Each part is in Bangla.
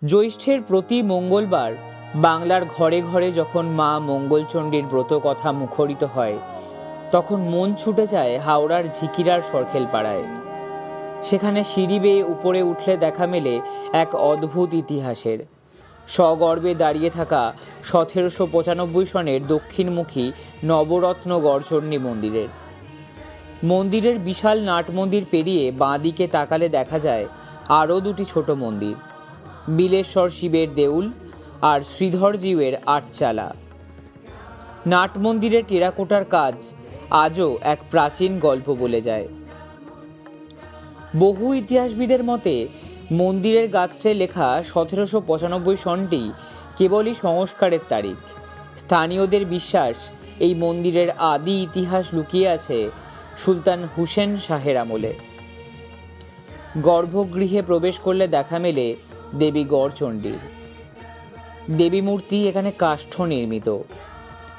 জ্যৈষ্ঠের প্রতি মঙ্গলবার বাংলার ঘরে ঘরে যখন মা মঙ্গলচণ্ডীর ব্রত কথা মুখরিত হয়, তখন মন ছুটে যায় হাওড়ার ঝিকিরার সরখেলপাড়ায়। সেখানে সিঁড়ি বেয়ে উপরে উঠলে দেখা মেলে এক অদ্ভুত ইতিহাসের। সগর্বে দাঁড়িয়ে থাকা 1795 সনের দক্ষিণমুখী নবরত্ন গড়চণ্ডী মন্দিরের। মন্দিরের বিশাল নাট মন্দির পেরিয়ে বাঁ দিকে তাকালে দেখা যায় আরও দুটি ছোট মন্দির, বিলেশ্বর শিবের দেউল আর শ্রীধরজিউয়ের আটচালা। নাট মন্দিরের টেরাকোটার কাজ আজও এক প্রাচীন গল্প বলে যায়। বহু ইতিহাসবিদের মতে মন্দিরের গাত্রে লেখা 1795 সনটি কেবলই সংস্কারের তারিখ। স্থানীয়দের বিশ্বাস এই মন্দিরের আদি ইতিহাস লুকিয়ে আছে সুলতান হুসেন শাহের আমলে। গর্ভগৃহে প্রবেশ করলে দেখা মেলে দেবী গড়চণ্ডীর। দেবী মূর্তি এখানে কাষ্ঠ নির্মিত,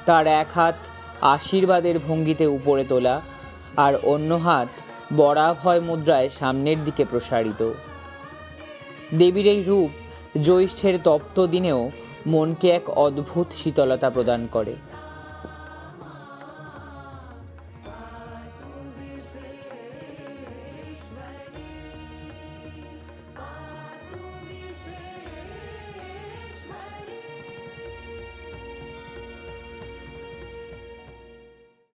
তার এক হাত আশীর্বাদের ভঙ্গিতে উপরে তোলা আর অন্য হাত বরাভয় মুদ্রায় সামনের দিকে প্রসারিত। দেবীর এই রূপ জ্যৈষ্ঠের তপ্ত দিনেও মনকে এক অদ্ভুত শীতলতা প্রদান করে।